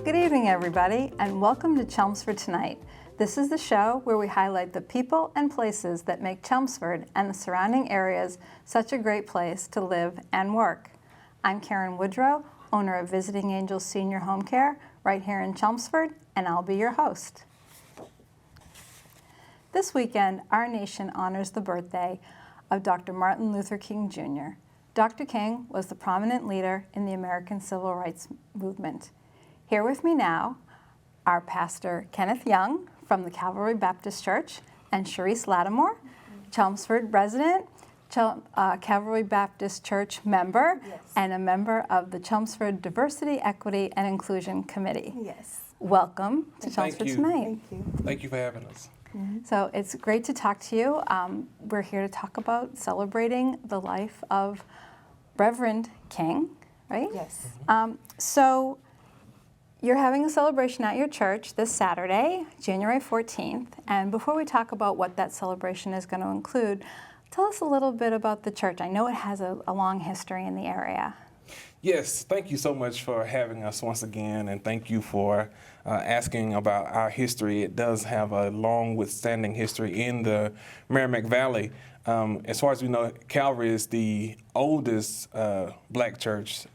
Good evening, everybody, and welcome to Chelmsford Tonight. This is the show where we highlight the people and places that make Chelmsford and the surrounding areas such a great place to live and work. I'm Karen Woodrow, owner of Visiting Angels Senior Home Care right here in Chelmsford, and I'll be your host. This weekend, our nation honors the birthday of Dr. Martin Luther King Jr. Dr. King was the prominent leader in the American Civil Rights Movement. Here with me now are Pastor Kenneth Young from the Calvary Baptist Church and Cherrice Lattimore, Chelmsford resident, Calvary Baptist Church member, Yes. and a member of the Chelmsford Diversity, Equity, and Inclusion Committee. Yes. Welcome to Thank Chelmsford you. Tonight. Thank you. Thank you for having us. So it's great to talk to you. We're here to talk about celebrating the life of Reverend King, right? Yes. So you're having a celebration at your church this Saturday, January 14th. And before we talk about what that celebration is going to include, tell us a little bit about the church. I know it has a long history in the area. Yes, thank you so much for having us once again, and thank you for asking about our history. It does have a long withstanding history in the Merrimack Valley. As far as we know, Calvary is the oldest black church,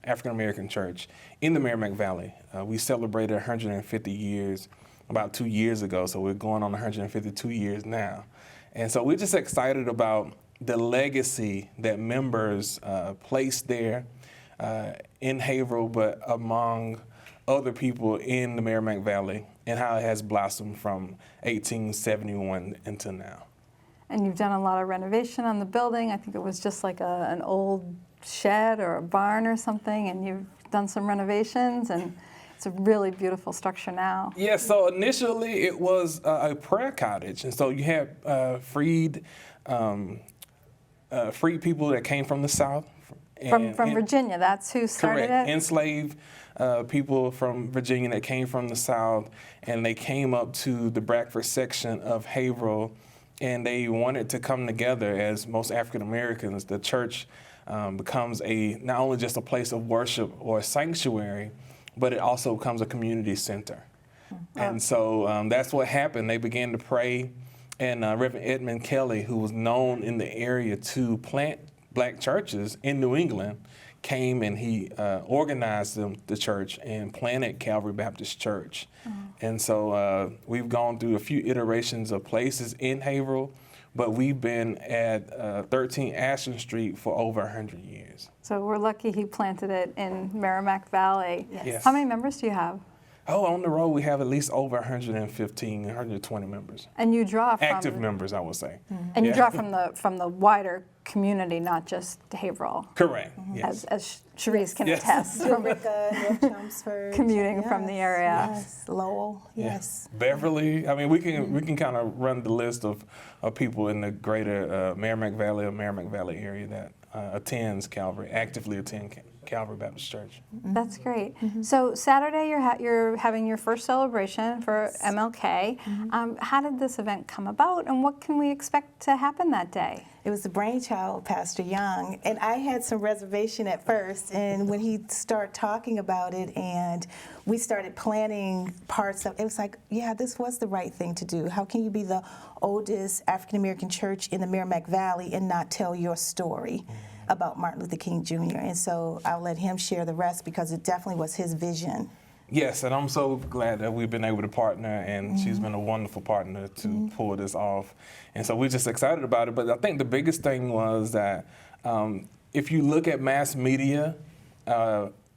African-American church in the Merrimack Valley. We celebrated 150 years about 2 years ago, so we're going on 152 years now. And so we're just excited about the legacy that members placed there in Haverhill, but among other people in the Merrimack Valley, and how it has blossomed from 1871 until now. And you've done a lot of renovation on the building. I think it was just like an old shed or a barn or something, and you've done some renovations, and it's a really beautiful structure now. Yeah, so initially it was a prayer cottage, and so you had freed people that came from the South. From Virginia, that's who started Correct. it? Enslaved people from Virginia that came from the South, and they came up to the Bradford section of Haverhill, and they wanted to come together as most African Americans. The church becomes not only just a place of worship or a sanctuary, but it also becomes a community center. And so that's what happened. They began to pray, and Reverend Edmund Kelly, who was known in the area to plant black churches in New England, came and he organized the church and planted Calvary Baptist Church. And so we've gone through a few iterations of places in Haverhill, but we've been at 13 Ashland Street for over 100 years. So we're lucky he planted it in Merrimack Valley. Yes. How many members do you have? Oh, on the road we have at least over 115, 120 members. And you draw from Active members, I would say. And you Yeah. draw from the wider community, not just Haverhill. Correct. Yes. As Cherrice can Yes. attest from Eureka, North Chelmsford. commuting from the area. Yes. Lowell. Yes. Beverly. I mean, we can kind of run the list of people in the greater Merrimack Valley or Merrimack Valley area that actively attend Calvary Baptist Church. That's great. So Saturday you're having your first celebration for MLK. How did this event come about, and what can we expect to happen that day? It was the brainchild of Pastor Young, and I had some reservation at first, and when he started talking about it and we started planning parts of it, was like, yeah, this was the right thing to do. How can you be the oldest African-American church in the Merrimack Valley and not tell your story about Martin Luther King Jr.? And so I'll let him share the rest because it definitely was his vision. Yes, and I'm so glad that we've been able to partner, and she's been a wonderful partner to pull this off. And so we're just excited about it. But I think the biggest thing was that if you look at mass media,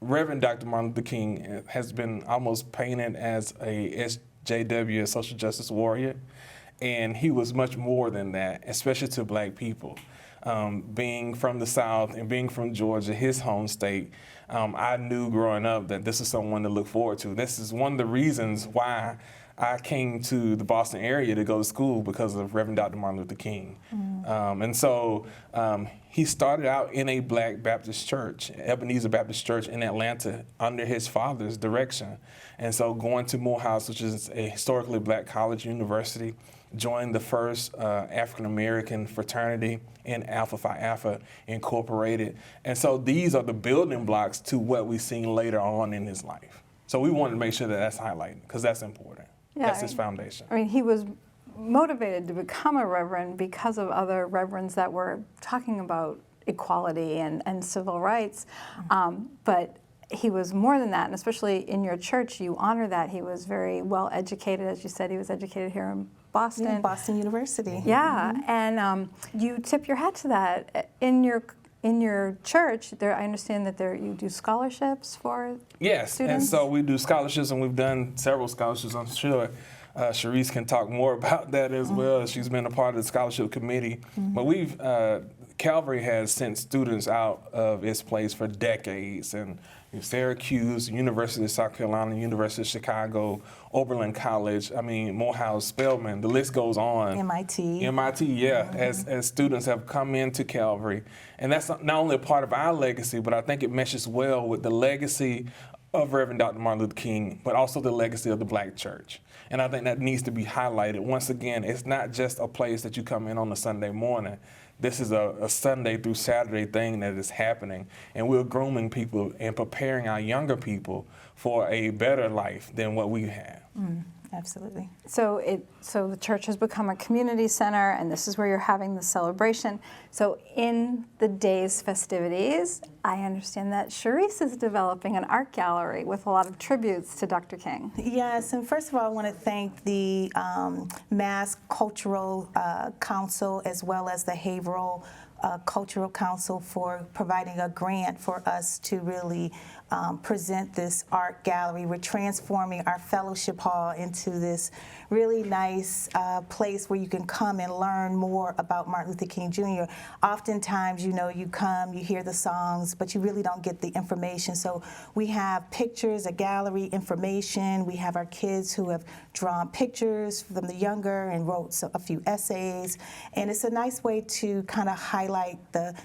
Reverend Dr. Martin Luther King has been almost painted as a SJW, a social justice warrior. And he was much more than that, especially to black people. Being from the South and being from Georgia, his home state, I knew growing up that this is someone to look forward to. This is one of the reasons why I came to the Boston area to go to school, because of Reverend Dr. Martin Luther King. And so he started out in a black Baptist church, Ebenezer Baptist Church in Atlanta, under his father's direction. And so going to Morehouse, which is a historically black college university, joined the first African-American fraternity in Alpha Phi Alpha Incorporated. And so these are the building blocks to what we've seen later on in his life. So we wanted to make sure that that's highlighted because that's important. Yeah, That's his foundation. I mean, he was motivated to become a reverend because of other reverends that were talking about equality and civil rights. But he was more than that, and especially in your church, you honor that. He was very well educated. As you said, he was educated here in Boston. Yeah, Boston University. Yeah, and you tip your hat to that. In your church, there, I understand that you do scholarships for Yes, students? and so we do scholarships, and we've done several scholarships. I'm sure Cherrice can talk more about that as well. She's been a part of the scholarship committee. But we've Calvary has sent students out of its place for decades, and Syracuse, University of South Carolina, University of Chicago, Oberlin College, I mean, Morehouse, Spelman, the list goes on. MIT. MIT, yeah, as students have come into Calvary. And that's not only a part of our legacy, but I think it meshes well with the legacy of Reverend Dr. Martin Luther King, but also the legacy of the Black church. And I think that needs to be highlighted. Once again, it's not just a place that you come in on a Sunday morning. This is a Sunday through Saturday thing that is happening, and we're grooming people and preparing our younger people for a better life than what we have. Absolutely. So the church has become a community center, and this is where you're having the celebration. So in the day's festivities, I understand that Cherrice is developing an art gallery with a lot of tributes to Dr. King. Yes, and first of all, I want to thank the Mass Cultural Council as well as the Haverhill Cultural Council for providing a grant for us to really present this art gallery. We're transforming our fellowship hall into this really nice place where you can come and learn more about Martin Luther King Jr. Oftentimes, you know, you come, you hear the songs, but you really don't get the information. So we have pictures, a gallery, information. We have our kids who have drawn pictures from the younger and wrote a few essays. And it's a nice way to kind of highlight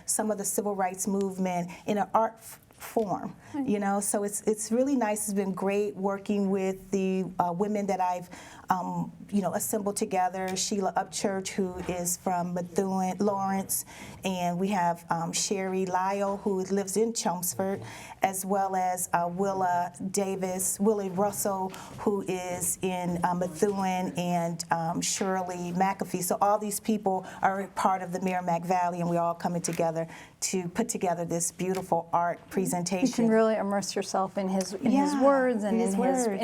some of the civil rights movement in an art form, you know, so it's really nice. It's been great working with the women that I've assembled together. Sheila Upchurch, who is from Methuen, Lawrence, and we have Sherry Lyle, who lives in Chelmsford, as well as Willie Russell, who is in Methuen, and Shirley McAfee. So all these people are part of the Merrimack Valley, and we're all coming together to put together this beautiful art presentation. You can really immerse yourself in his words and in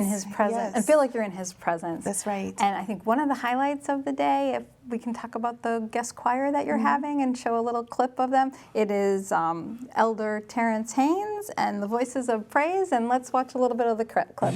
his presence, yes. and feel like you're in his presence. That's right. And I think one of the highlights of the day, if we can talk about the guest choir that you're having and show a little clip of them, it is Elder Terrence Haynes and the Voices of Praise, and let's watch a little bit of the clip.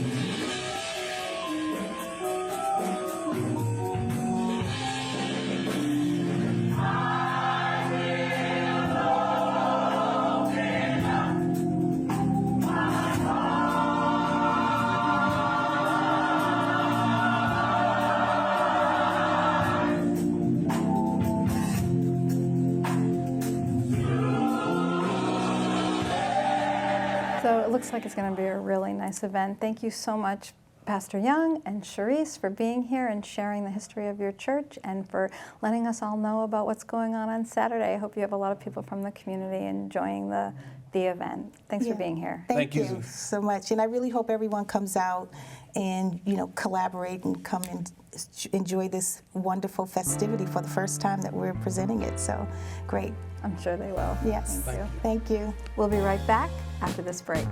So it looks like it's going to be a really nice event. Thank you so much, Pastor Young and Cherrice, for being here and sharing the history of your church and for letting us all know about what's going on Saturday. I hope you have a lot of people from the community enjoying the event. Thanks for being here. Thank you so much. And I really hope everyone comes out and, collaborate and come and enjoy this wonderful festivity for the first time that we're presenting it. So great. I'm sure they will. Yes. Thank you. Thank you. We'll be right back after this break.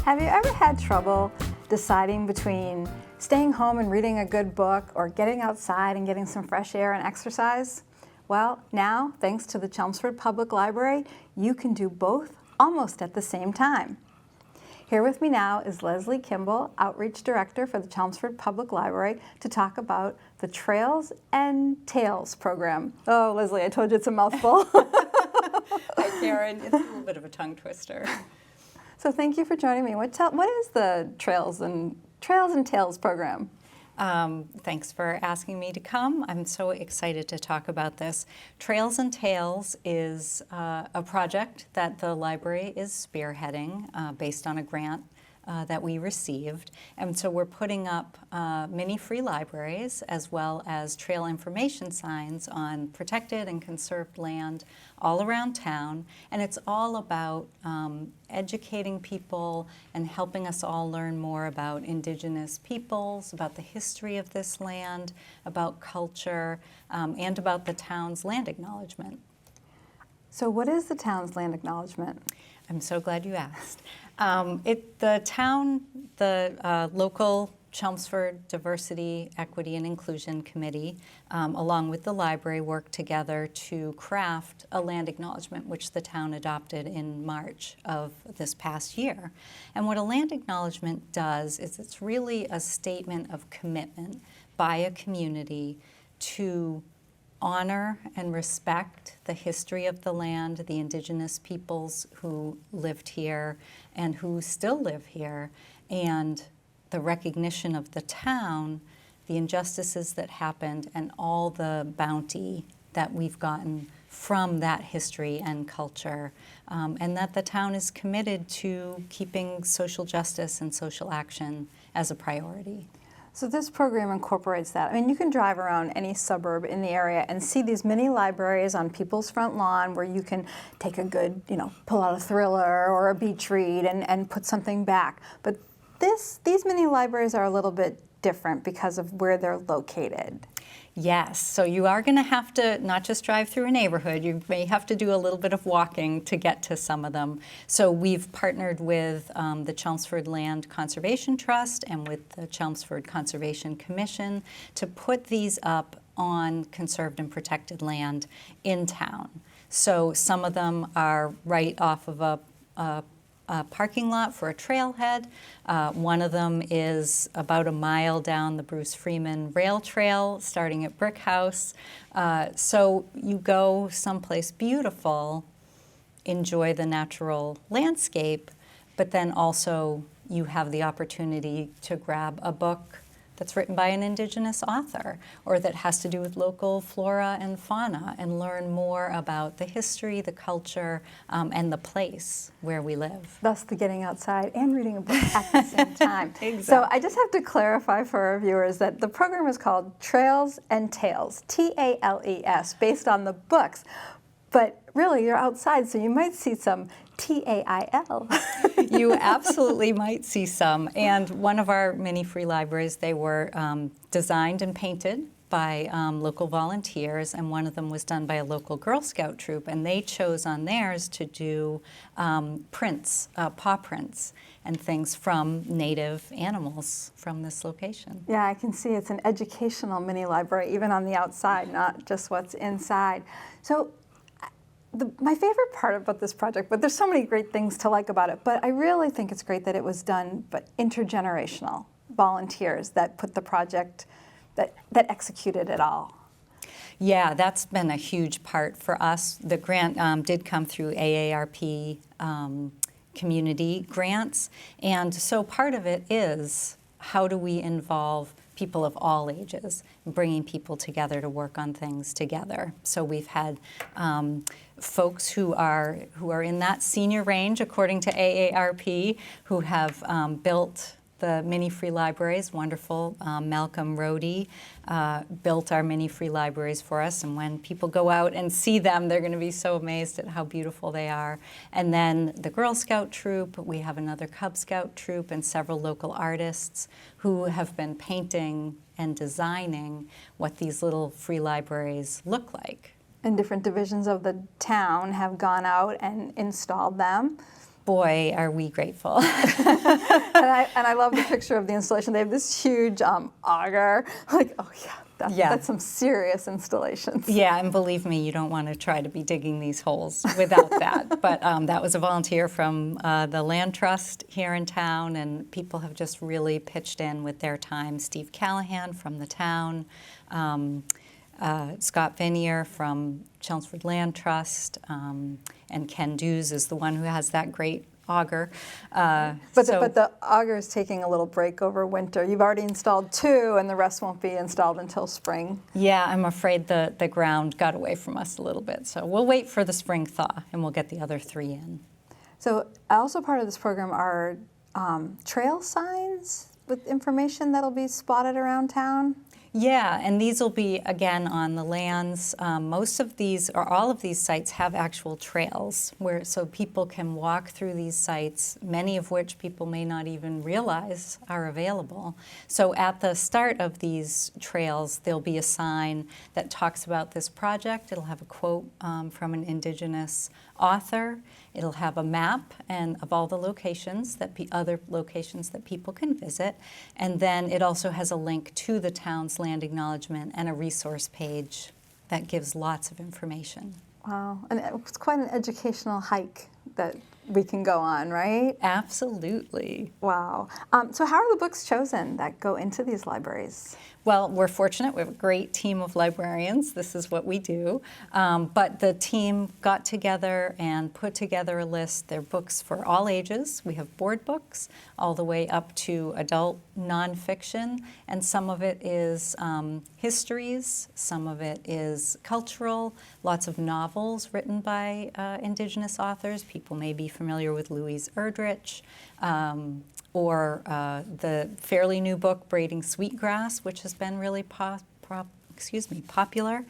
Have you ever had trouble deciding between staying home and reading a good book or getting outside and getting some fresh air and exercise? Well, now, thanks to the Chelmsford Public Library, you can do both almost at the same time. Here with me now is Lesley Kimball, Outreach Director for the Chelmsford Public Library, to talk about the Trails and Tales program. Oh, Lesley, I told you it's a mouthful. Hi, Karen. It's a little bit of a tongue twister. So thank you for joining me. What is the Trails and Tales program? Thanks for asking me to come. I'm so excited to talk about this. Trails and Tales is a project that the library is spearheading based on a grant that we received. And so we're putting up mini free libraries as well as trail information signs on protected and conserved land all around town. And it's all about educating people and helping us all learn more about indigenous peoples, about the history of this land, about culture, and about the town's land acknowledgement. So what is the town's land acknowledgement? I'm so glad you asked. The town, the local Chelmsford Diversity, Equity, and Inclusion Committee, along with the library, worked together to craft a land acknowledgement, which the town adopted in March of this past year. And what a land acknowledgement does is it's really a statement of commitment by a community to honor and respect the history of the land, the indigenous peoples who lived here and who still live here, and the recognition of the town, the injustices that happened, and all the bounty that we've gotten from that history and culture, and that the town is committed to keeping social justice and social action as a priority. So this program incorporates that. I mean, you can drive around any suburb in the area and see these mini libraries on people's front lawn where you can take a good, pull out a thriller or a beach read and put something back. But these mini libraries are a little bit different because of where they're located. Yes, so you are going to have to not just drive through a neighborhood, you may have to do a little bit of walking to get to some of them. So we've partnered with the Chelmsford Land Conservation Trust and with the Chelmsford Conservation Commission to put these up on conserved and protected land in town. So some of them are right off of a parking lot for a trailhead. One of them is about a mile down the Bruce Freeman Rail Trail, starting at Brick House. So you go someplace beautiful, enjoy the natural landscape, but then also you have the opportunity to grab a book that's written by an Indigenous author or that has to do with local flora and fauna and learn more about the history, the culture, and the place where we live. Thus the getting outside and reading a book at the same time. Exactly. So I just have to clarify for our viewers that the program is called Trails and Tales, T-A-L-E-S, based on the books. But really, you're outside, so you might see some T-A-I-L. You absolutely might see some. And one of our mini free libraries, they were designed and painted by local volunteers, and one of them was done by a local Girl Scout troop, and they chose on theirs to do prints, paw prints, and things from native animals from this location. Yeah, I can see it's an educational mini library, even on the outside, not just what's inside. So my favorite part about this project, but there's so many great things to like about it, but I really think it's great that it was done by intergenerational volunteers that put the project, that executed it all. Yeah, that's been a huge part for us. The grant did come through AARP community grants, and so part of it is how do we involve people of all ages, bringing people together to work on things together. So we've had folks who are in that senior range, according to AARP, who have built the mini free libraries. Wonderful. Malcolm Rohde built our mini free libraries for us, and when people go out and see them, they're going to be so amazed at how beautiful they are. And then the Girl Scout troop, we have another Cub Scout troop, and several local artists who have been painting and designing what these little free libraries look like. And different divisions of the town have gone out and installed them. Boy, are we grateful. And I love the picture of the installation. They have this huge auger. Like, oh yeah, that's some serious installations. Yeah, and believe me, you don't want to try to be digging these holes without that. But that was a volunteer from the Land Trust here in town, and people have just really pitched in with their time. Steve Callahan from the town, Scott Vinier from Chelmsford Land Trust, and Ken Dews is the one who has that great auger. But the auger is taking a little break over winter. You've already installed 2, and the rest won't be installed until spring. Yeah, I'm afraid the ground got away from us a little bit. So we'll wait for the spring thaw, and we'll get the other 3 in. So also part of this program are trail signs with information that'll be spotted around town? Yeah, and these will be, again, on the lands. Most of these, or all of these sites, have actual trails so people can walk through these sites, many of which people may not even realize are available. So at the start of these trails, there'll be a sign that talks about this project. It'll have a quote from an Indigenous author. It'll have a map of all the locations other locations that people can visit, and then it also has a link to the town's land acknowledgement and a resource page that gives lots of information. Wow, and it's quite an educational hike that we can go on, right? Absolutely. Wow. So how are the books chosen that go into these libraries? Well, we're fortunate. We have a great team of librarians. This is what we do. But the team got together and put together a list. They're books for all ages. We have board books all the way up to adult nonfiction, and some of it is histories, some of it is cultural, lots of novels written by Indigenous authors. People may be familiar with Louise Erdrich, or the fairly new book, Braiding Sweetgrass, which has been really popular.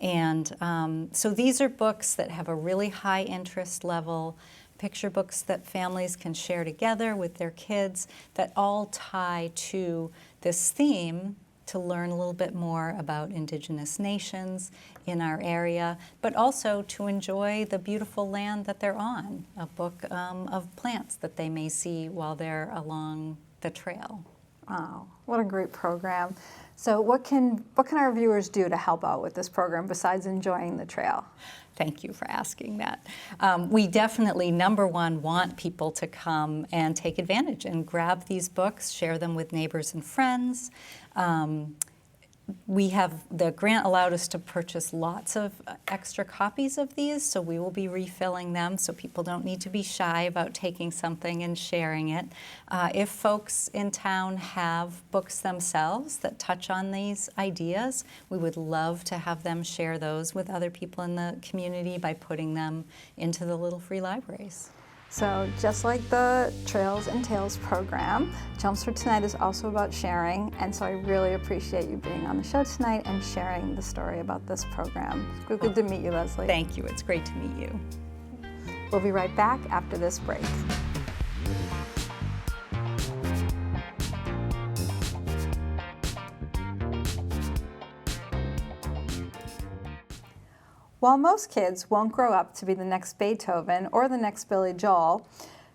And so these are books that have a really high interest level, picture books that families can share together with their kids that all tie to this theme to learn a little bit more about Indigenous nations in our area, but also to enjoy the beautiful land that they're on, a book of plants that they may see while they're along the trail. Wow, what a great program. So what can our viewers do to help out with this program besides enjoying the trail? Thank you for asking that. We definitely, number one, want people to come and take advantage and grab these books, share them with neighbors and friends. The grant allowed us to purchase lots of extra copies of these, so we will be refilling them, so people don't need to be shy about taking something and sharing it. If folks in town have books themselves that touch on these ideas, we would love to have them share those with other people in the community by putting them into the little free libraries. So just like the Trails and Tales program, Chelmsford Tonight is also about sharing, and so I really appreciate you being on the show tonight and sharing the story about this program. It's good to meet you, Lesley. Thank you. It's great to meet you. We'll be right back after this break. While most kids won't grow up to be the next Beethoven or the next Billy Joel,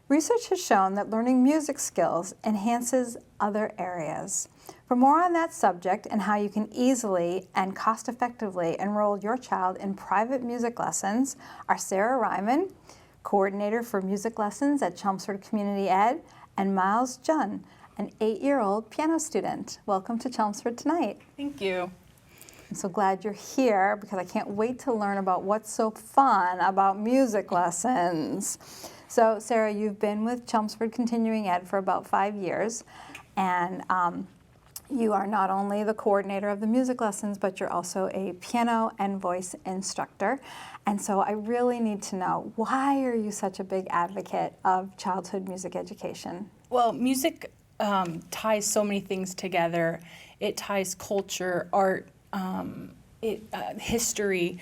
research has shown that learning music skills enhances other areas. For more on that subject and how you can easily and cost-effectively enroll your child in private music lessons are Sarah Ryman, coordinator for music lessons at Chelmsford Community Ed, and Miles Jeon, an 8-year-old piano student. Welcome to Chelmsford Tonight. Thank you. I'm so glad you're here because I can't wait to learn about what's so fun about music lessons. So, Sarah, you've been with Chelmsford Continuing Ed for about 5 years, and you are not only the coordinator of the music lessons, but you're also a piano and voice instructor. And so I really need to know, why are you such a big advocate of childhood music education? Well, music ties so many things together. It ties culture, art, history,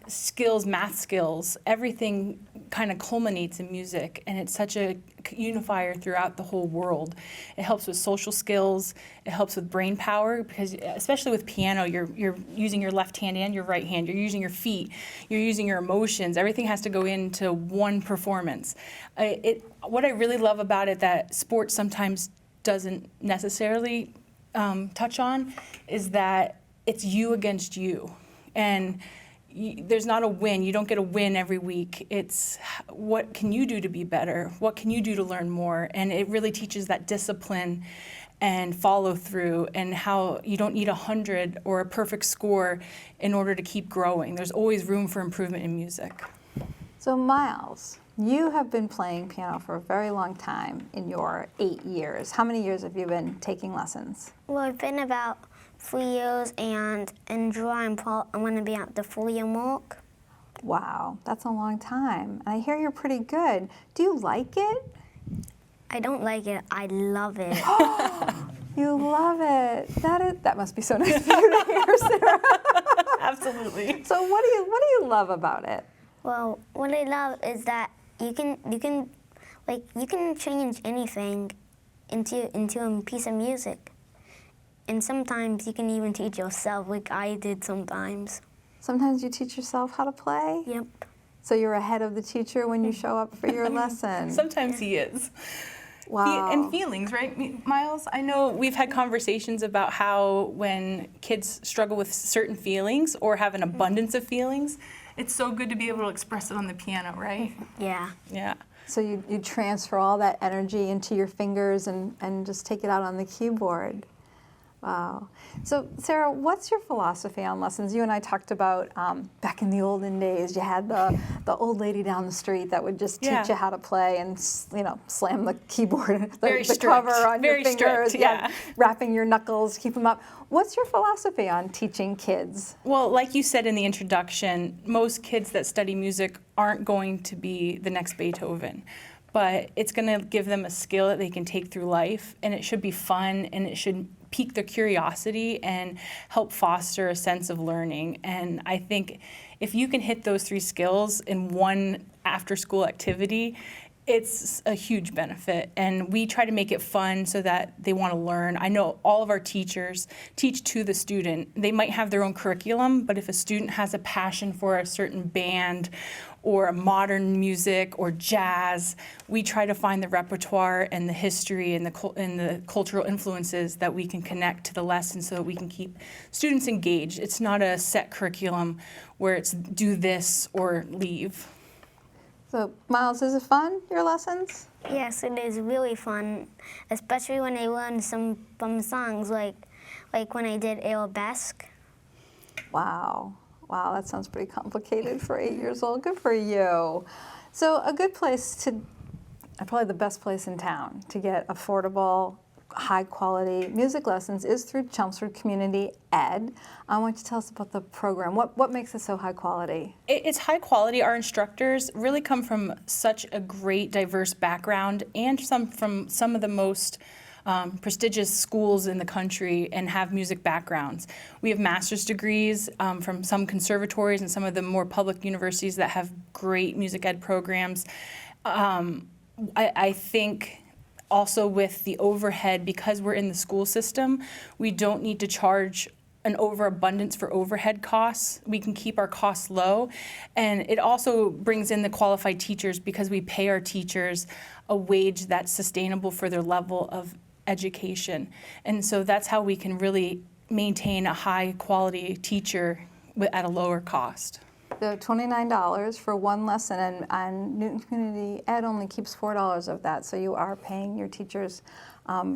skills, math skills. Everything kind of culminates in music, and it's such a unifier throughout the whole world. It helps with social skills. It helps with brain power, because especially with piano, you're using your left hand and your right hand. You're using your feet. You're using your emotions. Everything has to go into one performance. What I really love about it that sports sometimes doesn't necessarily touch on is that it's you against you, and there's not a win. You don't get a win every week. It's what can you do to be better? What can you do to learn more? And it really teaches that discipline and follow through, and how you don't need 100 or a perfect score in order to keep growing. There's always room for improvement in music. So Miles, you have been playing piano for a very long time in your 8 years. How many years have you been taking lessons? Well, I've been about 3 years, and in July I'm going to be at the 4-year mark. Wow, that's a long time. And I hear you're pretty good. Do you like it? I don't like it. I love it. You love it. That must be so nice for you to hear, Sarah. Absolutely. So what do you love about it? Well, what I love is that you can change anything into a piece of music. And sometimes you can even teach yourself, like I did sometimes. Sometimes you teach yourself how to play? Yep. So you're ahead of the teacher when you show up for your lesson. Sometimes he is. Wow. And feelings, right, Miles? I know we've had conversations about how when kids struggle with certain feelings or have an abundance of feelings, it's so good to be able to express it on the piano, right? Yeah. Yeah. So you transfer all that energy into your fingers and just take it out on the keyboard. Wow. So Sarah, what's your philosophy on lessons? You and I talked about back in the olden days, you had the old lady down the street that would just teach you how to play and slam the keyboard, the cover on your fingers, strict, yeah. wrapping your knuckles, keep them up. What's your philosophy on teaching kids? Well, like you said in the introduction, most kids that study music aren't going to be the next Beethoven. But it's going to give them a skill that they can take through life, and it should be fun, and it should pique their curiosity and help foster a sense of learning. And I think if you can hit those 3 skills in one after-school activity, it's a huge benefit. And we try to make it fun so that they want to learn. I know all of our teachers teach to the student. They might have their own curriculum, but if a student has a passion for a certain band or modern music or jazz, we try to find the repertoire and the history and the cultural influences that we can connect to the lesson so that we can keep students engaged. It's not a set curriculum where it's do this or leave. So Miles, is it fun, your lessons? Yes, it is really fun, especially when I learn some songs, like when I did Arabesque. Wow. Wow, that sounds pretty complicated for 8 years old. Good for you. So a good place probably the best place in town to get affordable, high-quality music lessons is through Chelmsford Community Ed. I want you to tell us about the program. What makes it so high quality? It's high quality. Our instructors really come from such a great, diverse background and from some of the most prestigious schools in the country and have music backgrounds. We have master's degrees from some conservatories and some of the more public universities that have great music ed programs. I think also with the overhead, because we're in the school system, we don't need to charge an overabundance for overhead costs. We can keep our costs low. And it also brings in the qualified teachers because we pay our teachers a wage that's sustainable for their level of education. And so that's how we can really maintain a high quality teacher at a lower cost. The $29 for one lesson, and Newton Community Ed only keeps $4 of that, so you are paying your teachers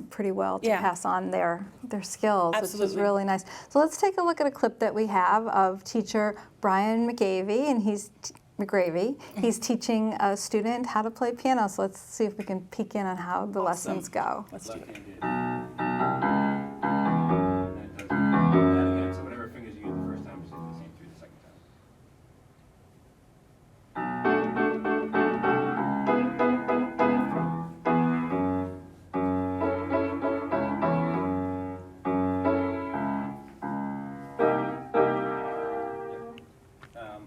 pretty well to pass on their skills, Absolutely. Which is really nice. So let's take a look at a clip that we have of teacher Brian McGravey, and he's teaching a student how to play piano. So let's see if we can peek in on how the lessons go. Let's do it. So whatever fingers you use the first time, just hit the same 3 the second time.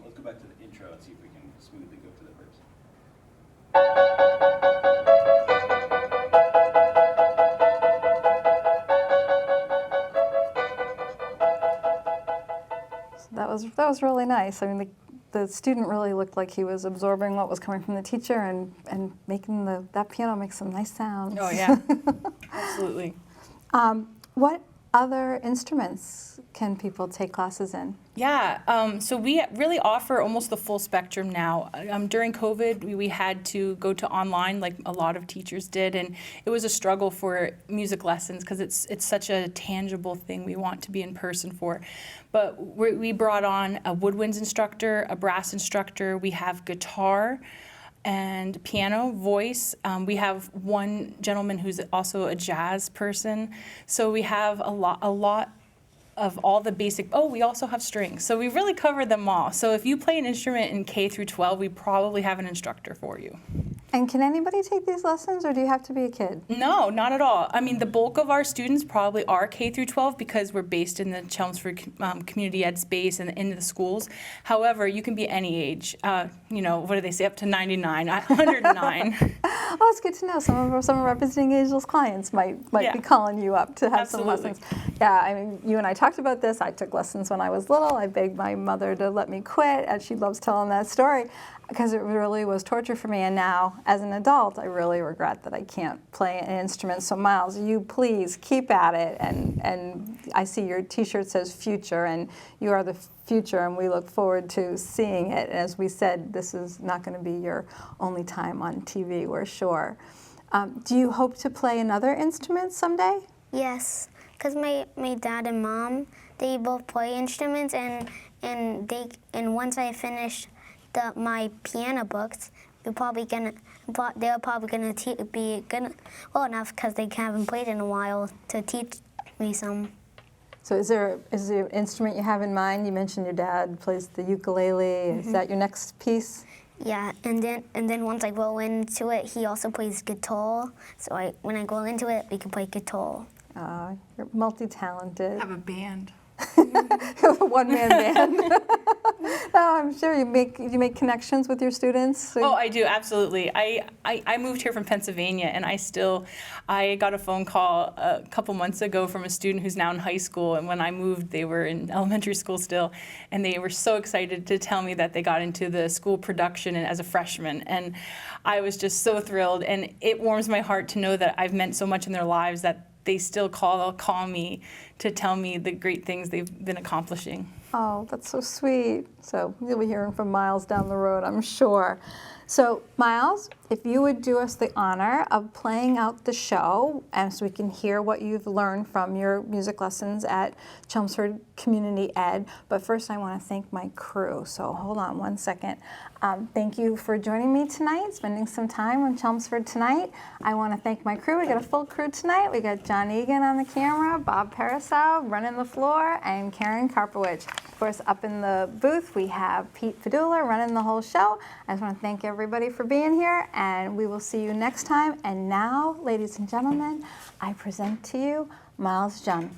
Let's go back to the intro and see if we can smoothly go to the verse. So that was really nice. I mean, the student really looked like he was absorbing what was coming from the teacher and making that piano make some nice sounds. Oh yeah, absolutely. What other instruments can people take classes in? Yeah, so we really offer almost the full spectrum now. During COVID, we had to go to online like a lot of teachers did, and it was a struggle for music lessons because it's such a tangible thing we want to be in person for. But we brought on a woodwinds instructor, a brass instructor, we have guitar, and piano, voice. We have one gentleman who's also a jazz person. So we have a lot of all the basic, we also have strings. So we really cover them all. So if you play an instrument in K through 12, we probably have an instructor for you. And can anybody take these lessons, or do you have to be a kid? No, not at all. I mean, the bulk of our students probably are K through 12 because we're based in the Chelmsford community ed space and in the schools. However, you can be any age. You know, what do they say? Up to 99, 109. Oh, it's good to know. Some of our Visiting Angels clients might Yeah. be calling you up to have Absolutely. some lessons. Yeah, I mean, you and I talked about this. I took lessons when I was little. I begged my mother to let me quit, and she loves telling that story because it really was torture for me. And now, as an adult, I really regret that I can't play an instrument. So, Miles, you please keep at it. And I see your T-shirt says future, and you are the future, and we look forward to seeing it. And as we said, this is not going to be your only time on TV, we're sure. Do you hope to play another instrument someday? Yes, because my dad and mom, they both play instruments, and once I finish my piano books, they're probably gonna be good well enough because they haven't played in a while to teach me some. So is there an instrument you have in mind? You mentioned your dad plays the ukulele. Is that your next piece? Yeah, and then once I go into it, he also plays guitar. So when I go into it, we can play guitar. You're multi-talented. Have a band. A one-man band. No, I'm sure you make connections with your students. So Oh, I do, absolutely. I moved here from Pennsylvania, and I got a phone call a couple months ago from a student who's now in high school, and when I moved, they were in elementary school still, and they were so excited to tell me that they got into the school production as a freshman, and I was just so thrilled, and it warms my heart to know that I've meant so much in their lives that they still call me to tell me the great things they've been accomplishing. Oh, that's so sweet. So you'll be hearing from Miles down the road, I'm sure. So Miles, if you would do us the honor of playing out the show, and so we can hear what you've learned from your music lessons at Chelmsford Community Ed. But first, I want to thank my crew. So hold on one second. Thank you for joining me tonight, spending some time on Chelmsford Tonight. I want to thank my crew. We got a full crew tonight. We got John Egan on the camera, Bob Pariseau running the floor, and Karen Karpawich. Of course, up in the booth, we have Pete Pedulla running the whole show. I just want to thank everybody for being here, and we will see you next time. And now, ladies and gentlemen, I present to you Miles Jeon.